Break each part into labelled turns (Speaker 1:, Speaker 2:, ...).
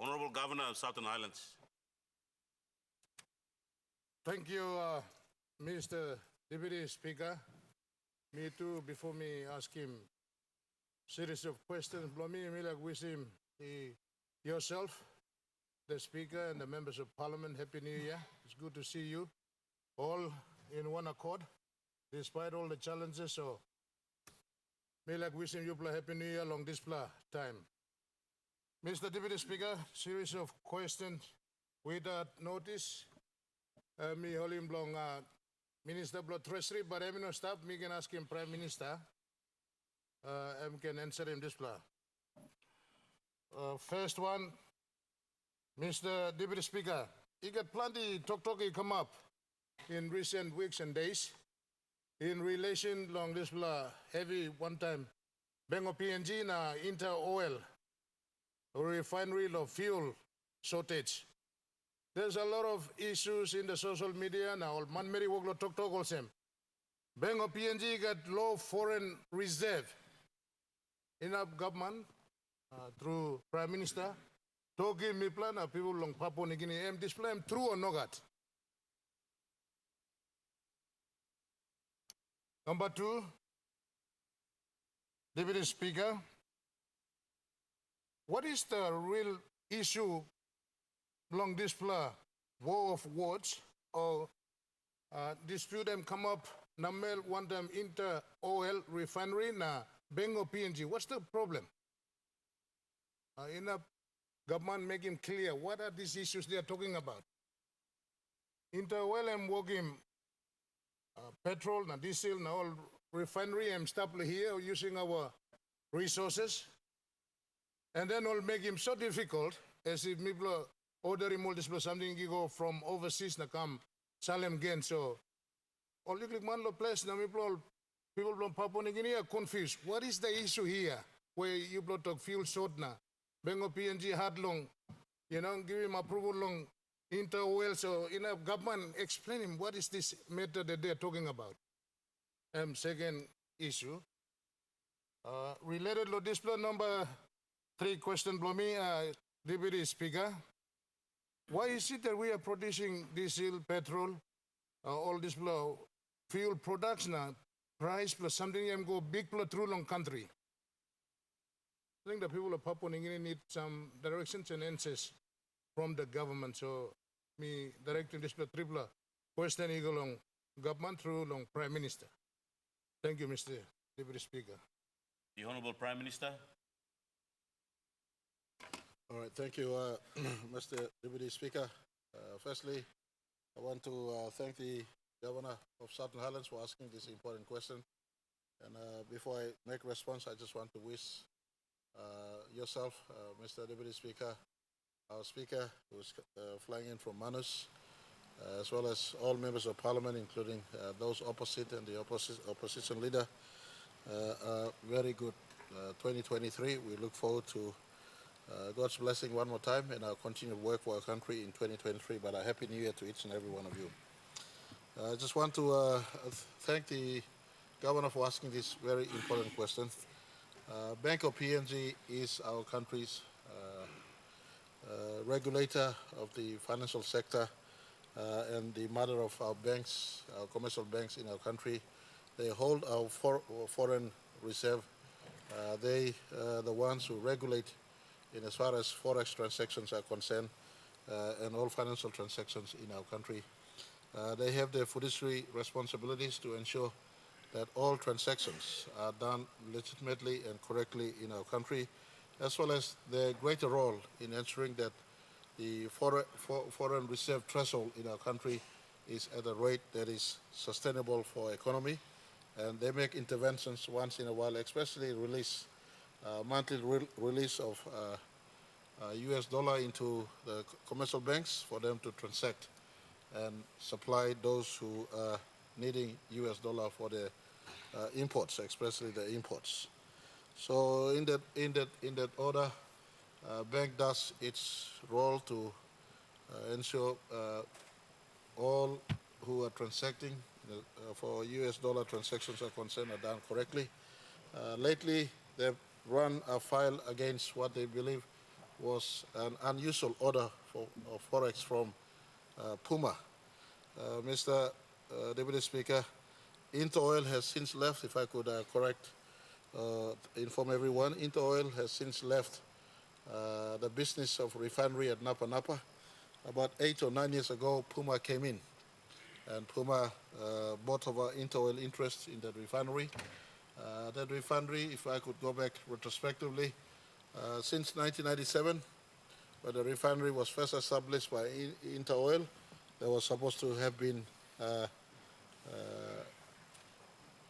Speaker 1: Honorable Governor of Southern Highlands.
Speaker 2: Thank you, Mr. Deputy Speaker. Me too, before me ask him series of questions, me like wish him yourself, the Speaker and the members of Parliament, Happy New Year. It's good to see you all in one accord, despite all the challenges. So, me like wishing you a Happy New Year along this time. Mr. Deputy Speaker, series of questions without notice. Me holding blong Minister Blood Treasury, but I'm not stop. Me can ask him Prime Minister. I can answer him this plan. First one, Mr. Deputy Speaker, he got plenty talk come up in recent weeks and days in relation long this heavy one time Bengo PNG na inter oil refinery of fuel shortage. There's a lot of issues in the social media now. Man meri woglo talk also. Bengo PNG got low foreign reserve. Enough government through Prime Minister talking me plan people long Papua New Guinea. Am this plan true or not? Number two, Deputy Speaker, what is the real issue along this war of words or dispute them come up namel one them inter oil refinery na Bengo PNG? What's the problem? In a government make him clear what are these issues they are talking about. Inter oil and working petrol na diesel na all refinery and stop here using our resources, and then all make him so difficult as if people ordering multiple something you go from overseas na come Salem again. So all like man lo place na people from Papua New Guinea are confused. What is the issue here where you talk fuel short na Bengo PNG had long, give him approval long inter oil. So in a government explain him what is this matter that they're talking about. Second issue related to display number 3 question below me, Deputy Speaker. Why is it that we are producing diesel, petrol, all this fuel products now, price plus something and go big through long country? I think the people of Papua New Guinea need some directions and answers from the government. So me directing this triple question eagle long government through long Prime Minister. Thank you, Mr. Deputy Speaker.
Speaker 1: The Honorable Prime Minister.
Speaker 3: All right, thank you, Mr. Deputy Speaker. Firstly, I want to thank the Governor of Southern Highlands for asking this important question. And before I make response, I just want to wish yourself, Mr. Deputy Speaker, our Speaker who's flying in from Manus, as well as all members of Parliament, including those opposite and the opposition leader, a very good 2023. We look forward to God's blessing one more time and our continued work for our country in 2023, but a Happy New Year to each and every one of you. I just want to thank the Governor for asking this very important question. Bank of PNG is our country's regulator of the financial sector and the mother of our banks, our commercial banks in our country. They hold our foreign reserve. They are the ones who regulate in as far as forex transactions are concerned and all financial transactions in our country. They have their fiduciary responsibilities to ensure that all transactions are done legitimately and correctly in our country, as well as their greater role in ensuring that the foreign reserve threshold in our country is at a rate that is sustainable for economy. And they make interventions once in a while, especially monthly release of US dollar into the commercial banks for them to transact and supply those who are needing US dollar for the imports, especially the imports. So in that order, bank does its role to ensure all who are transacting for US dollar transactions are concerned are done correctly. Lately, they've run a file against what they believe was an unusual order of forex from Puma. Mr. Deputy Speaker, Interoil has since left, if I could inform everyone, Interoil has since left the business of refinery at Napa Napa. About 8 or 9 years ago, Puma came in, and Puma bought over Interoil interest in that refinery. That refinery, if I could go back retrospectively, since 1997, when the refinery was first established by Interoil, there was supposed to have been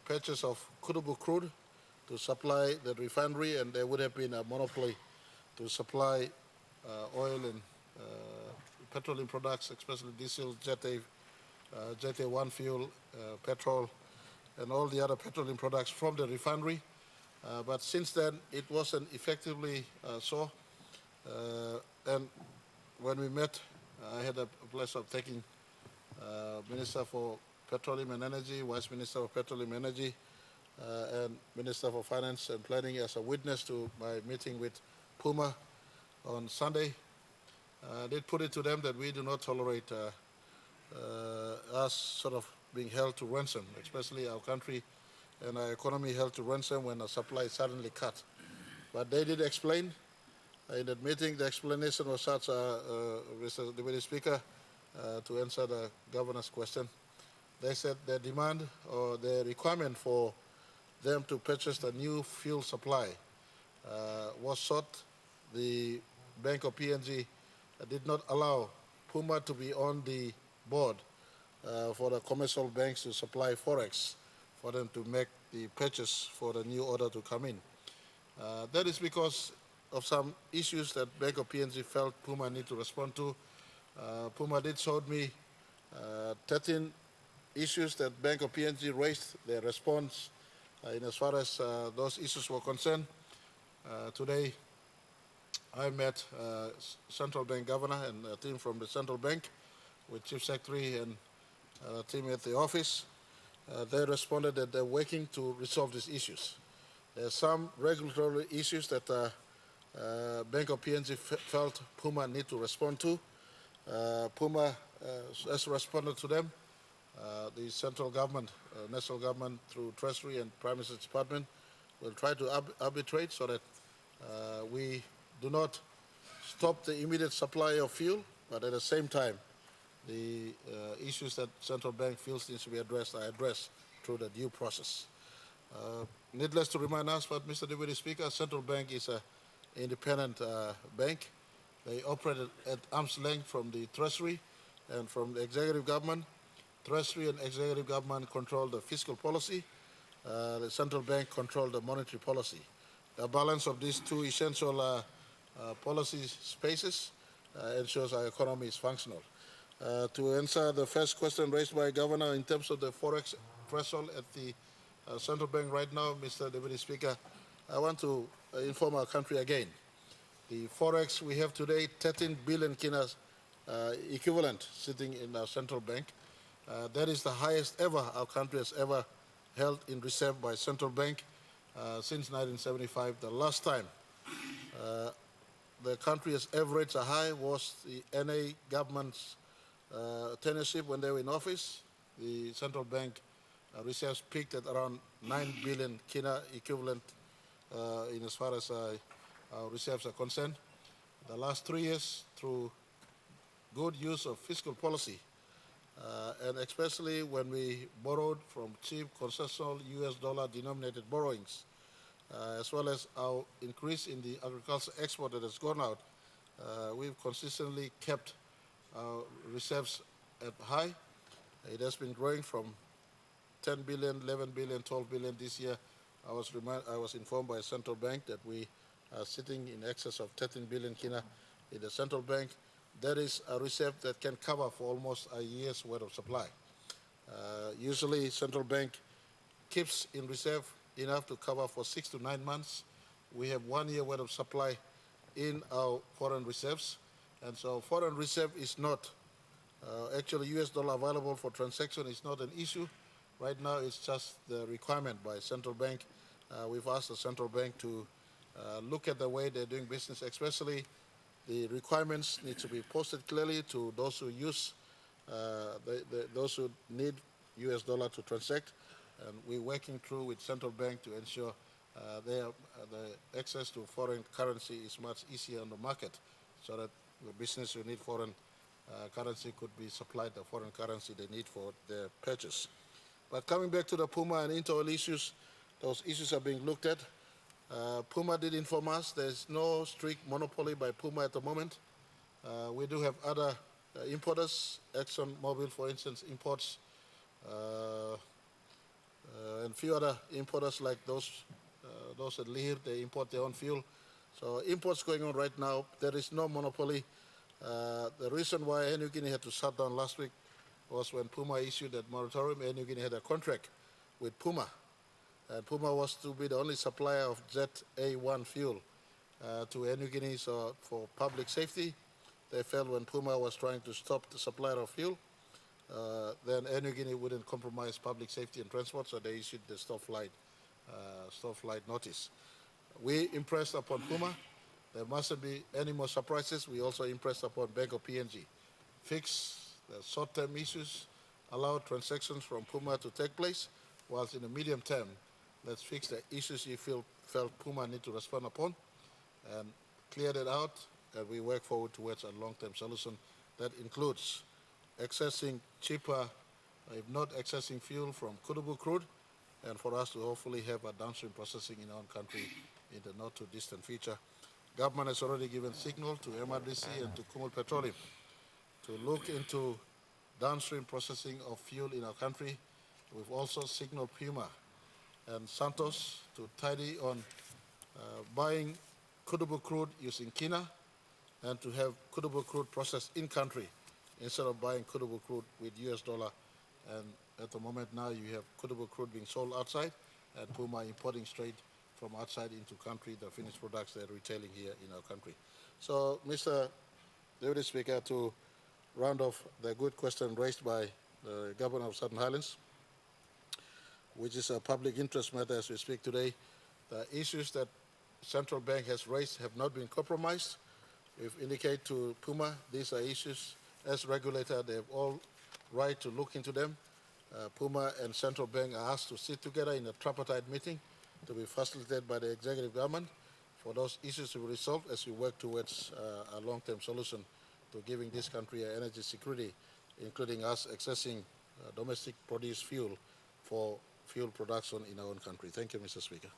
Speaker 3: purchase of Kutubu crude to supply the refinery, and there would have been a monopoly to supply oil and petroleum products, especially diesel, jet A1 fuel, petrol, and all the other petroleum products from the refinery. But since then, it wasn't effectively so. And when we met, I had a pleasure of taking Minister for Petroleum and Energy, Vice Minister for Petroleum and Energy, and Minister for Finance and Planning as a witness to my meeting with Puma on Sunday. Did put it to them that we do not tolerate us sort of being held to ransom, especially our country and our economy held to ransom when a supply is suddenly cut. But they did explain. In that meeting, the explanation was such, Mr. Deputy Speaker, to answer the governor's question. They said their demand or their requirement for them to purchase the new fuel supply was sought. The Bank of PNG did not allow Puma to be on the board for the commercial banks to supply forex for them to make the purchase for the new order to come in. That is because of some issues that Bank of PNG felt Puma need to respond to. Puma did show me 13 issues that Bank of PNG raised their response in as far as those issues were concerned. Today, I met Central Bank Governor and a team from the Central Bank with Chief Secretary and a team at the office. They responded that they're working to resolve these issues. There are some regulatory issues that Bank of PNG felt Puma need to respond to. Puma has responded to them. The central government, national government through Treasury and Prime Minister's Department will try to arbitrate so that we do not stop the immediate supply of fuel, but at the same time, the issues that central bank feels needs to be addressed are addressed through the due process. Needless to remind us, but Mr. Deputy Speaker, central bank is an independent bank. They operate at arm's length from the Treasury and from the executive government. Treasury and executive government control the fiscal policy. The central bank control the monetary policy. The balance of these two essential policy spaces ensures our economy is functional. To answer the first question raised by Governor in terms of the forex threshold at the central bank right now, Mr. Deputy Speaker, I want to inform our country again. The forex we have today, 13 billion kinas equivalent sitting in our central bank. That is the highest ever our country has ever held in reserve by central bank since 1975. The last time the country has averaged a high was the NA government's tenureship when they were in office. The central bank reserves peaked at around 9 billion kina equivalent in as far as our reserves are concerned. The last 3 years, through good use of fiscal policy, and especially when we borrowed from cheap concessional US dollar denominated borrowings, as well as our increase in the agriculture export that has gone out, we've consistently kept our reserves at high. It has been growing from 10 billion, 11 billion, 12 billion this year. I was informed by a central bank that we are sitting in excess of 13 billion kina in the central bank. That is a reserve that can cover for almost a year's worth of supply. Usually, central bank keeps in reserve enough to cover for 6 to 9 months. We have 1 year worth of supply in our foreign reserves. And so foreign reserve is not, actually US dollar available for transaction is not an issue. Right now, it's just the requirement by central bank. We've asked the central bank to look at the way they're doing business, especially the requirements need to be posted clearly to those who use, those who need US dollar to transact. And we're working through with central bank to ensure the access to foreign currency is much easier on the market, so that the business who need foreign currency could be supplied the foreign currency they need for their purchase. But coming back to the Puma and Interol issues, those issues are being looked at. Puma did inform us there's no strict monopoly by Puma at the moment. We do have other importers. ExxonMobil, for instance, imports, and few other importers like those at Lear, they import their own fuel. So imports going on right now. There is no monopoly. The reason why Air Guinea had to shut down last week was when Puma issued that moratorium. Air Guinea had a contract with Puma, and Puma was to be the only supplier of ZA1 fuel to Air Guinea. So for public safety, they felt when Puma was trying to stop the supply of fuel, then Air Guinea wouldn't compromise public safety and transport, so they issued the stop flight notice. We impressed upon Puma. There mustn't be any more surprises. We also impressed upon Bank of PNG. Fix the short-term issues, allow transactions from Puma to take place, whilst in the medium term, let's fix the issues you felt Puma need to respond upon, and clear that out, and we work forward towards a long-term solution that includes accessing cheaper, if not accessing fuel from Kutubu crude, and for us to hopefully have a downstream processing in our own country in the not too distant future. Government has already given signal to MRDC and to Kumul Petroleum to look into downstream processing of fuel in our country. We've also signaled Puma and Santos to tidy on buying Kutubu crude using Kina, and to have Kutubu crude processed in country instead of buying Kutubu crude with US dollar. And at the moment now you have Kutubu crude being sold outside and Puma importing straight from outside into country the finished products they're retailing here in our country. So, Mr. Deputy Speaker, to round off the good question raised by the Governor of Southern Highlands, which is a public interest matter as we speak today, the issues that Central Bank has raised have not been compromised. We've indicated to Puma these are issues. As regulator, they have all right to look into them. Puma and Central Bank are asked to sit together in a tripartite meeting to be facilitated by the executive government for those issues to be resolved as we work towards a long-term solution to giving this country energy security, including us accessing domestic produced fuel for fuel production in our own country. Thank you, Mr. Speaker.